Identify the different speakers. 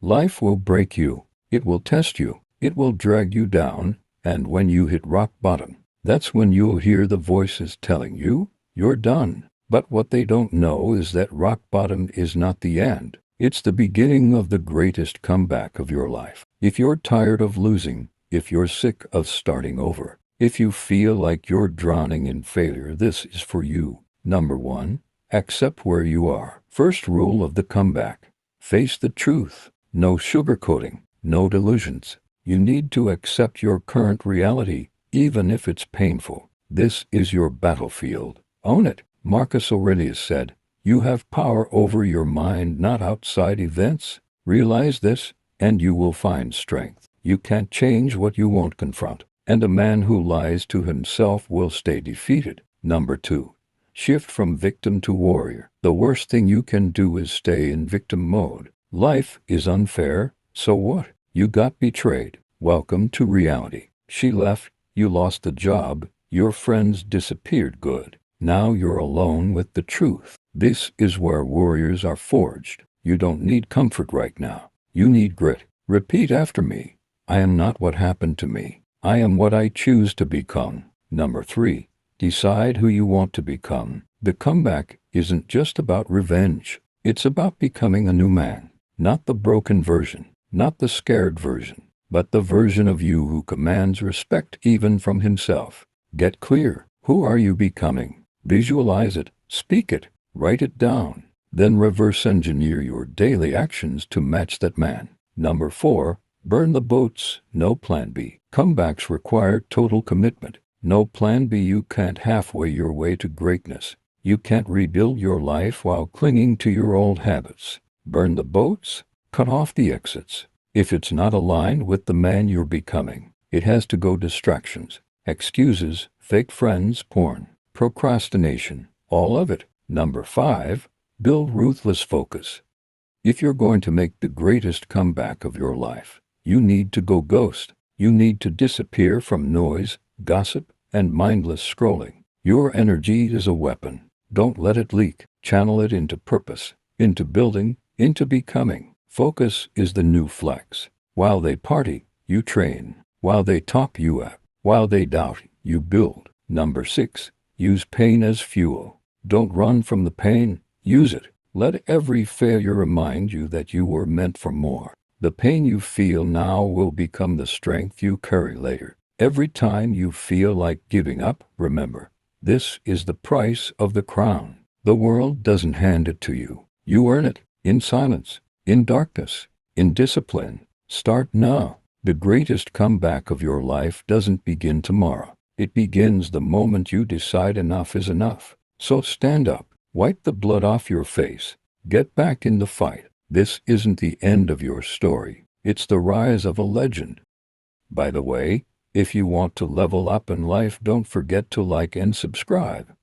Speaker 1: Life will break you. It will test you. It will drag you down. And when you hit rock bottom, that's when you'll hear the voices telling you, you're done. But what they don't know is that rock bottom is not the end. It's the beginning of the greatest comeback of your life. If you're tired of losing, if you're sick of starting over, if you feel like you're drowning in failure, this is for you. Number 1. Accept where you are. First rule of the comeback. Face the truth. No sugarcoating. No delusions. You need to accept your current reality, even if it's painful. This is your battlefield. Own it. Marcus Aurelius said, "You have power over your mind, not outside events." Realize this, and you will find strength. You can't change what you won't confront, and a man who lies to himself will stay defeated. Number 2. Shift from victim to warrior. The worst thing you can do is stay in victim mode. Life is unfair, so what? You got betrayed. Welcome to reality. She left, you lost the job, your friends disappeared. Good. Now you're alone with the truth. This is where warriors are forged. You don't need comfort right now. You need grit. Repeat after me. I am not what happened to me. I am what I choose to become. Number 3. Decide who you want to become. The comeback isn't just about revenge. It's about becoming a new man. Not the broken version, not the scared version, but the version of you who commands respect even from himself. Get clear. Who are you becoming? Visualize it, speak it, write it down. Then reverse engineer your daily actions to match that man. Number 4. Burn the boats. No plan B. Comebacks require total commitment. No plan B. You can't halfway your way to greatness. You can't rebuild your life while clinging to your old habits. Burn the boats. Cut off the exits. If it's not aligned with the man you're becoming, it has to go. Distractions, excuses, fake friends, porn, procrastination, all of it. Number 5. Build ruthless focus. If you're going to make the greatest comeback of your life, you need to go ghost. You need to disappear from noise, gossip, and mindless scrolling. Your energy is a weapon. Don't let it leak. Channel it into purpose, into building, into becoming. Focus is the new flex. While they party, you train. While they talk, you act. While they doubt, you build. Number 6. Use pain as fuel. Don't run from the pain. Use it. Let every failure remind you that you were meant for more. The pain you feel now will become the strength you carry later. Every time you feel like giving up, remember, this is the price of the crown. The world doesn't hand it to you. You earn it, in silence, in darkness, in discipline. Start now. The greatest comeback of your life doesn't begin tomorrow. It begins the moment you decide enough is enough. So stand up, wipe the blood off your face, get back in the fight. This isn't the end of your story. It's the rise of a legend. By the way, if you want to level up in life, don't forget to like and subscribe.